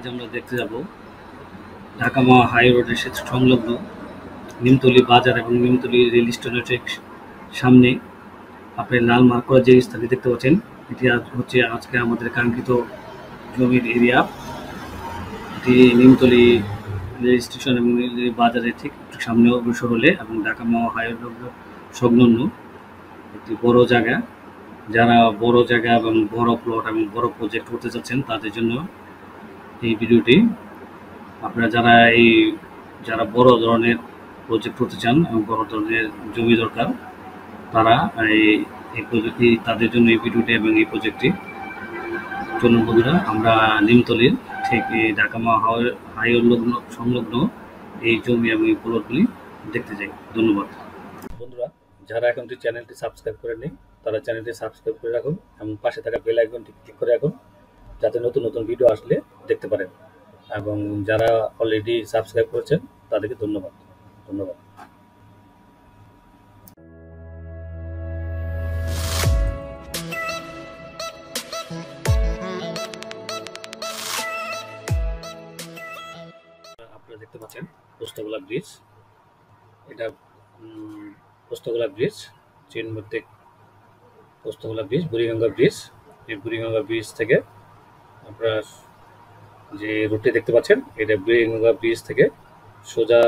আজ আমরা দেখতে যাব ঢাকা মহা হাই রোডের সাথে সংলগ্ন নিমতলী বাজার এবং নিমতলী রেল স্টেশনের ঠিক সামনে আপনি লাল মার্ক করা যে স্থানটি দেখতে পাচ্ছেন, এটি হচ্ছে আজকে আমাদের কাঙ্ক্ষিত জমির এরিয়া। এটি নিমতলী রেল স্টেশন এবং বাজারের ঠিক একটু সামনে অগ্রসর হলে এবং ঢাকা মহা হাই রোড সংলগ্ন একটি বড় জায়গা। যারা বড় জায়গা এবং বড় প্লট এবং বড় প্রজেক্ট করতে চাচ্ছেন তাদের জন্য এই ভিডিওটি। আপনারা যারা বড় ধরনের প্রজেক্ট করতে চান এবং বড় ধরনের জমি দরকার, তারা এই প্রজেক্টটি তাদের জন্য এই ভিডিওটি এবং এই প্রজেক্টটি। চলুন বন্ধুরা, আমরা নিমতলীর ঠিক ঢাকা মহা হাই সংলগ্ন এই জমি এবং এই প্লটগুলি দেখতে যাই। ধন্যবাদ বন্ধুরা। যারা এখন চ্যানেলটি সাবস্ক্রাইব করেননি তারা চ্যানেলটি সাবস্ক্রাইব করে রাখুন এবং পাশে থাকা বেল আইকনটি ক্লিক করে রাখুন, যাতে নতুন নতুন ভিডিও আসলে দেখতে পারেন। এবং যারা অলরেডি সাবস্ক্রাইব করেছেন তাদেরকে ধন্যবাদ। আপনারা দেখতে পাচ্ছেন পোস্তগোলা ব্রিজ। এটা পোস্তগোলা ব্রিজ, চীন মধ্যে পোস্তগোলা ব্রিজ, বুড়িগঙ্গা ব্রিজ। এই বুড়িগঙ্গা ব্রিজ থেকে আপনারা যে রুটটি দেখতে পাচ্ছেন, এটা বুড়িগঙ্গা ব্রিজ থেকে সোজা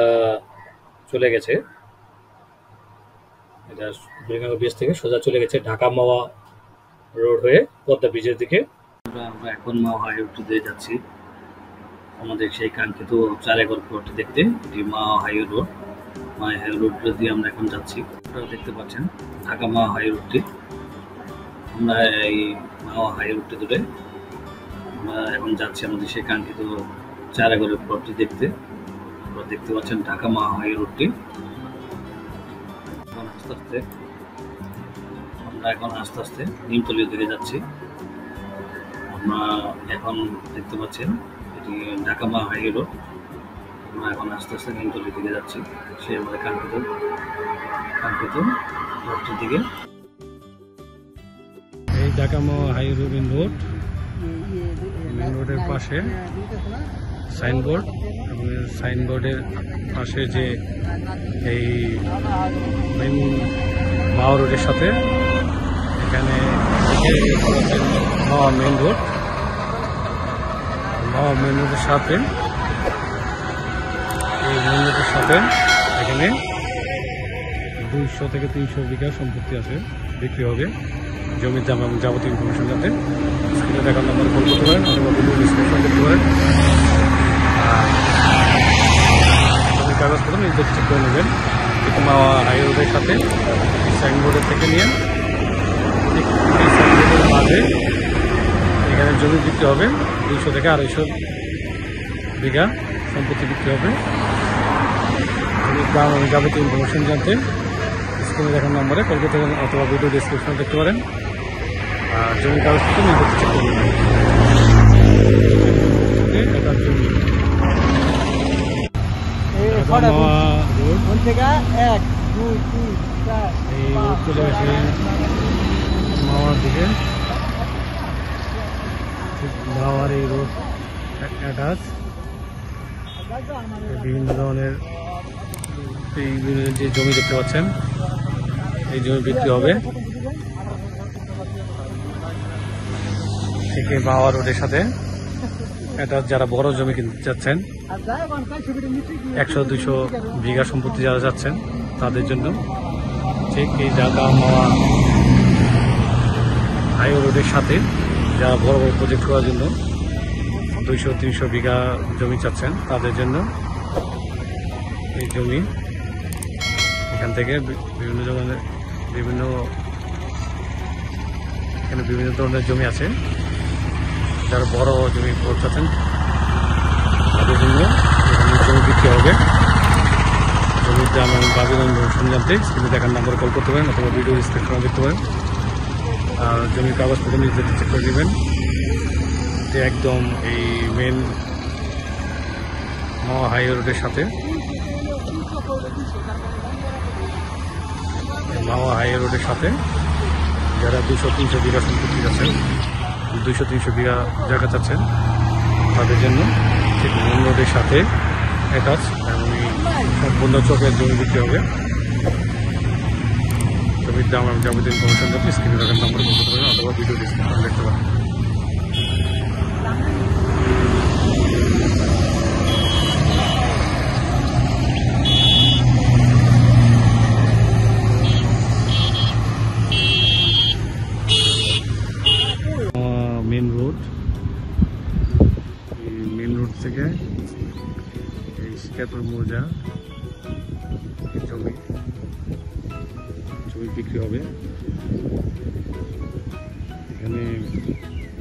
চলে গেছে। এটা বুড়িগঙ্গা ব্রিজ থেকে সোজা চলে গেছে ঢাকা মাওয়া রোড হয়ে পদ্মা ব্রিজের দিকে। আমরা এখন মাওয়া হাই রোড দিয়ে যাচ্ছি আমাদের সেই কাঙ্ক্ষিত 4 একর প্লটটি দেখতে। এটি মাওয়া হাই রোড দিয়ে আমরা এখন যাচ্ছি। আপনারা দেখতে পাচ্ছেন ঢাকা মাওয়া হাই রোডটি। আমরা এই মাওয়া হাই রোডটি ধরে আমরা এখন যাচ্ছি আমাদের সেই কাঙ্ক্ষিত 4 একরের প্লটটি দেখতে। আপনারা দেখতে পাচ্ছেন ঢাকা মাওয়া হাই রোডটি। আমরা আস্তে আস্তে নিমতলীর দিকে যাচ্ছি। আমরা এখন দেখতে পাচ্ছেন এটি ঢাকা মাওয়া হাই রোড। আমরা এখন আস্তে আস্তে নিমতলীর দিকে যাচ্ছি, সে আমাদের কাঙ্ক্ষিত রোডটির দিকে। এই ঢাকা মাওয়া হাই রোড মেন রোডের পাশে সাইনবোর্ড, এবং সাইনবোর্ডের পাশে যে এই মেন মাওয়া রোডের সাথে এখানে মাওয়া মেন রোডের সাথে এই মেন রোডের সাথে এখানে 200 থেকে 300 বিঘা সম্পত্তি আছে, বিক্রি হবে। জমির দাম এবং যাবতীয় ইনফরমেশন যাতে স্ক্রিনে দেখার নাম্বার কল করতে পারেন অথবা ভিডিও ডিসক্রিপশন করতে পারেন। জমির কাগজপত্র নিজে চেক করে নেবেন। মাওয়া হাই রোডের সাথে সাইনবোর্ডের থেকে নিয়ে এই সাইনবোর্ডের মাঝে এখানে জমি বিক্রি হবে। 200 থেকে 250 বিঘা সম্পত্তি বিক্রি হবে। জমির দাম এবং যাবতীয় ইনফরমেশন জানতে স্ক্রিনে দেখার নম্বরে কল করতে পারেন অথবা ভিডিও ডিসক্রিপশন দেখতে পারেন। আর জমির কাগজপত্র নিজে চেক করে নেবেন। চলে গেছে মাওয়ার দিকে, মাওয়ার এই রোড অ্যাটাচ বিভিন্ন ধরনের যে জমি দেখতে পাচ্ছেন, এই জমি বিক্রি হবে। ঠিক মাওয়া রোডের সাথে এটা যারা বড় জমি কিনতে চাচ্ছেন, 100-200 বিঘা সম্পত্তি যারা যাচ্ছেন তাদের জন্য ঠিক এই ঢাকা মাওয়া হাই রোডের সাথে যারা বড় বড় প্রজেক্ট করার জন্য 200-300 বিঘা জমি চাচ্ছেন তাদের জন্য এই জমি। এখান থেকে বিভিন্ন ধরনের জমি আছে। যারা বড় জমি চাচ্ছেন তাদের জন্য জমি বিক্রি হবে। জমির দাম এবং বাজার ইনফরমেশন জানতে স্ক্রিনে দেখার নাম্বারে কল করতে পারেন অথবা ভিডিও ডিসক্রিপশন দেখতে পারেন। আর জমির কাগজপত্র নিজে চেক করে নেবেন। যে একদম এই মেন মাওয়া হাই রোডের সাথে যারা 200-300 বিঘা সম্পত্তি আছেন, 200-300 বিঘা জায়গা চাচ্ছেন তাদের জন্য ঠিক মেন রোডের সাথে অ্যাটাচ এবং সম্পূর্ণ চকের জমি বিক্রি হবে। জমির দাম এবং যাবতীয় ইনফরমেশন যাতে স্ক্রিনে থাকার নাম্বার বলতে পারেন অথবা ভিডিও ডিসক্রিপশন দেখতে পারেন। মেন রোড থেকে এই শিকারপুর মৌজা জমি বিক্রি হবে। এখানে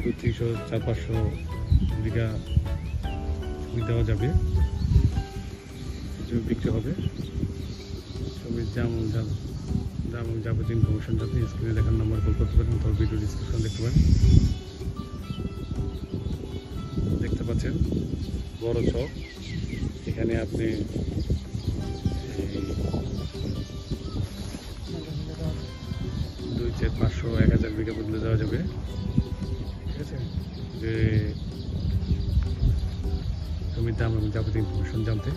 300-400-500 বিঘা জমি দেওয়া যাবে, জমি বিক্রি হবে। জমির দাম যাবতীয় ইনফরমেশন যাতে স্ক্রিনে দেখার নাম্বার কল করতে পারেন অথবা ভিডিও ডিসক্রিপশন দেখতে পারেন। দেখতে পাচ্ছেন বড় চক, এখানে আপনি 200-500-1000 বিঘা বদলে দেওয়া যাবে। ঠিক আছে, যে জমির দাম এবং যাবতীয় ইনফরমেশন জানতে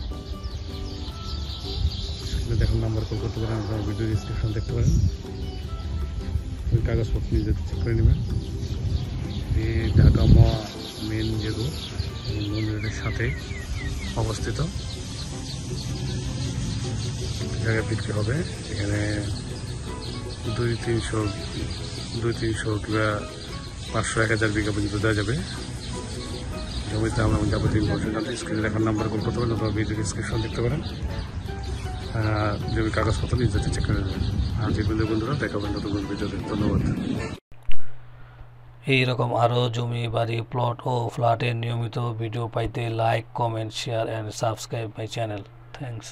দেখুন নাম্বার কল করতে পারেন অথবা ভিডিও ডিসক্রিপশন দেখতে পারেন। ওই কাগজপত্র নিজে চেক করে নেবেন। এই ঢাকা মেন যে রোড মন্দিরের সাথে অবস্থিত জায়গায় বিক্রি হবে। এখানে 200-300 কিংবা 500-1000 বিঘা পর্যন্ত দেওয়া যাবে। জমির দাম এবং যাবতীয় ইনফরমেশন জানতে স্ক্রিনে দেখার নাম্বার কল করতে পারেন অথবা ভিডিও ডিসক্রিপশন দেখতে পারেন। জমির কাগজপত্র নিজে চেক করে নেবেন। আর যে বন্ধুরা দেখাবেন নতুন ভিডিওতে। ধন্যবাদ। এইরকম আরও জমি, বাড়ি, প্লট ও ফ্ল্যাটের নিয়মিত ভিডিও পাইতে like, comment, share and subscribe my channel. Thanks.